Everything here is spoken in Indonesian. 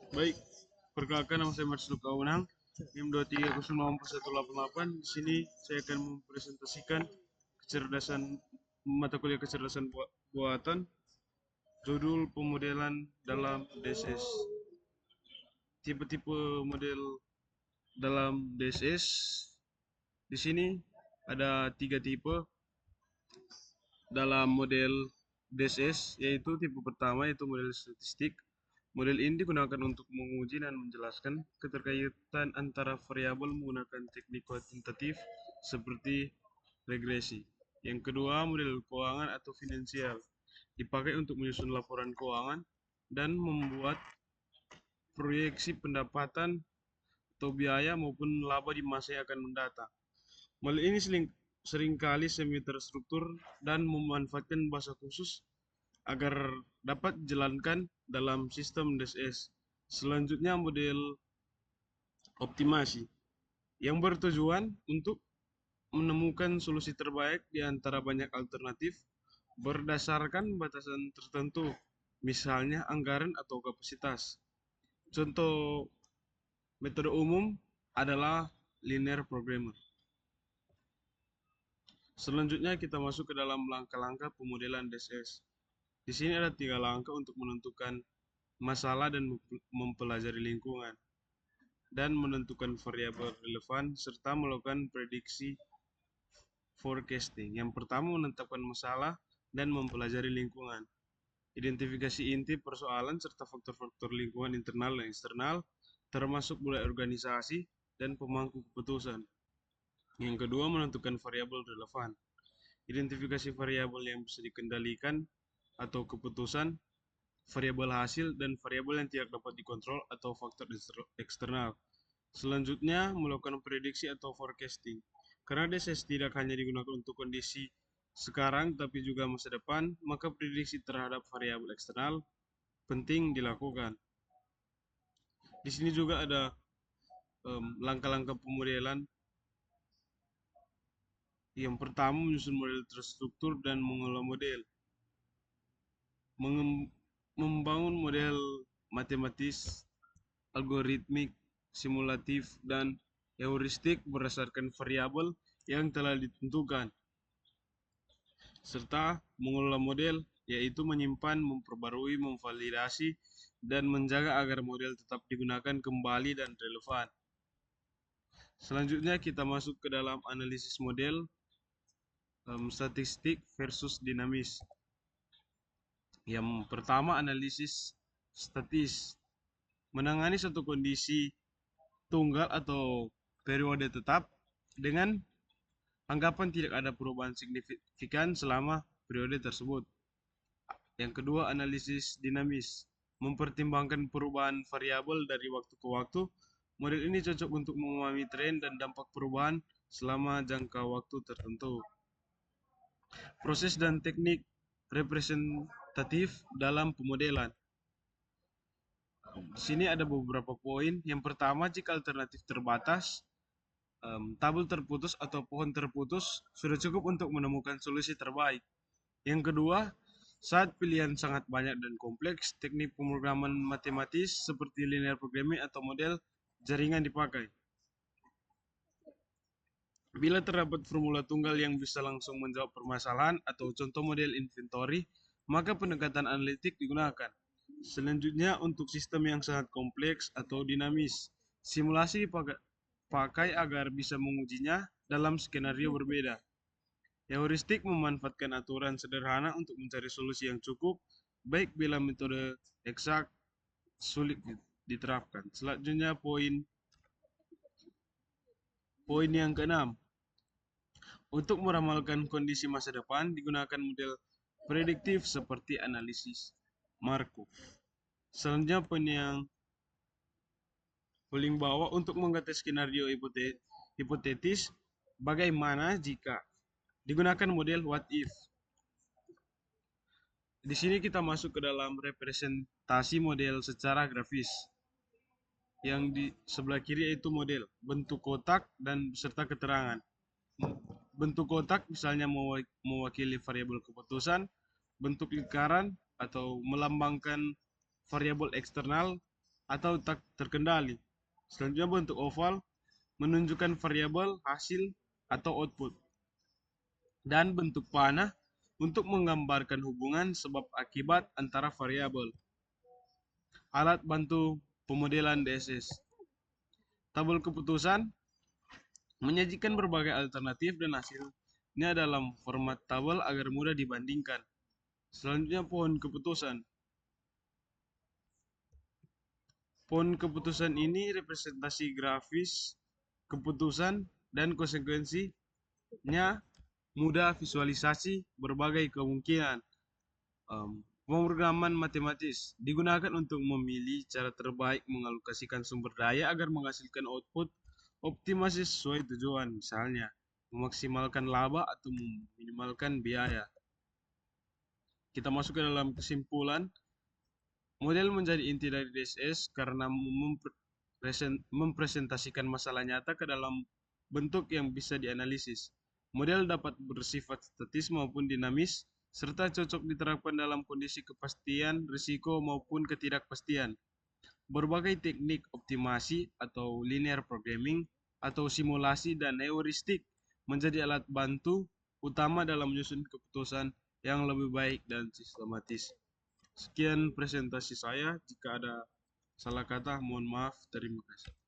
Baik, perkenalkan nama saya Marslu Kaunang, NIM 23004188. Di sini saya akan mempresentasikan kecerdasan mata kuliah kecerdasan buatan, judul pemodelan dalam DSS. Tipe-tipe model dalam DSS di sini ada 3 tipe dalam model DSS, yaitu tipe pertama yaitu model statistik. Model ini digunakan untuk menguji dan menjelaskan keterkaitan antara variabel menggunakan teknik kuantitatif seperti regresi. Yang kedua, model keuangan atau finansial dipakai untuk menyusun laporan keuangan dan membuat proyeksi pendapatan atau biaya maupun laba di masa yang akan mendatang. Model ini seringkali semi terstruktur dan memanfaatkan bahasa khusus agar dapat dijalankan dalam sistem DSS. Selanjutnya model optimasi yang bertujuan untuk menemukan solusi terbaik di antara banyak alternatif berdasarkan batasan tertentu, misalnya anggaran atau kapasitas. Contoh metode umum adalah linear programmer. Selanjutnya kita masuk ke dalam langkah-langkah pemodelan DSS. Di sini ada 3 langkah untuk menentukan masalah dan mempelajari lingkungan dan menentukan variabel relevan serta melakukan prediksi forecasting. Yang pertama, menetapkan masalah dan mempelajari lingkungan. Identifikasi inti persoalan serta faktor-faktor lingkungan internal dan eksternal, termasuk budaya organisasi dan pemangku keputusan. Yang kedua, menentukan variabel relevan. Identifikasi variabel yang bisa dikendalikan atau keputusan, variabel hasil, dan variabel yang tidak dapat dikontrol atau faktor eksternal. Selanjutnya, melakukan prediksi atau forecasting. Karena DSS tidak hanya digunakan untuk kondisi sekarang, tapi juga masa depan, maka prediksi terhadap variabel eksternal penting dilakukan. Di sini juga ada langkah-langkah pemodelan. Yang pertama, menyusun model terstruktur dan mengolah model. Membangun model matematis, algoritmik, simulatif, dan heuristik berdasarkan variabel yang telah ditentukan, serta mengelola model, yaitu menyimpan, memperbarui, memvalidasi, dan menjaga agar model tetap digunakan kembali dan relevan. Selanjutnya kita masuk ke dalam analisis model, statistik versus dinamis. Yang pertama, analisis statis. Menangani suatu kondisi tunggal atau periode tetap dengan anggapan tidak ada perubahan signifikan selama periode tersebut. Yang kedua, analisis dinamis. Mempertimbangkan perubahan variabel dari waktu ke waktu. Model ini cocok untuk memahami tren dan dampak perubahan selama jangka waktu tertentu. Proses dan teknik representatif dalam pemodelan. Di sini ada beberapa poin. Yang pertama, jika alternatif terbatas, tabel terputus atau pohon terputus sudah cukup untuk menemukan solusi terbaik. Yang kedua, saat pilihan sangat banyak dan kompleks, teknik pemrograman matematis seperti linear programming atau model jaringan dipakai. Bila terdapat formula tunggal yang bisa langsung menjawab permasalahan atau contoh model inventory, maka pendekatan analitik digunakan. Selanjutnya, untuk sistem yang sangat kompleks atau dinamis, simulasi dipakai agar bisa mengujinya dalam skenario berbeda. Heuristik memanfaatkan aturan sederhana untuk mencari solusi yang cukup, baik bila metode eksak sulit diterapkan. Selanjutnya, poin yang keenam. Untuk meramalkan kondisi masa depan, digunakan model prediktif seperti analisis Markov. Selanjutnya, poin yang paling bawah, untuk mengganti skenario hipotetis, bagaimana jika digunakan model what if. Di sini kita masuk ke dalam representasi model secara grafis. Yang di sebelah kiri yaitu model bentuk kotak dan beserta keterangan. Bentuk kotak misalnya mewakili variabel keputusan, bentuk lingkaran atau melambangkan variabel eksternal, atau tak terkendali. Selanjutnya bentuk oval menunjukkan variabel hasil atau output. Dan bentuk panah untuk menggambarkan hubungan sebab akibat antara variabel. Alat bantu pemodelan DSS. Tabel keputusan menyajikan berbagai alternatif dan hasilnya dalam format tabel agar mudah dibandingkan. Selanjutnya pohon keputusan. Pohon keputusan ini representasi grafis keputusan dan konsekuensinya mudah visualisasi berbagai kemungkinan. Pemrograman matematis digunakan untuk memilih cara terbaik mengalokasikan sumber daya agar menghasilkan output optimasi sesuai tujuan, misalnya memaksimalkan laba atau meminimalkan biaya. Kita masuk ke dalam kesimpulan. Model menjadi inti dari DSS karena mempresentasikan masalah nyata ke dalam bentuk yang bisa dianalisis. Model dapat bersifat statis maupun dinamis, serta cocok diterapkan dalam kondisi kepastian, risiko, maupun ketidakpastian. Berbagai teknik optimasi atau linear programming atau simulasi dan heuristik menjadi alat bantu utama dalam menyusun keputusan yang lebih baik dan sistematis. Sekian presentasi saya. Jika ada salah kata, mohon maaf. Terima kasih.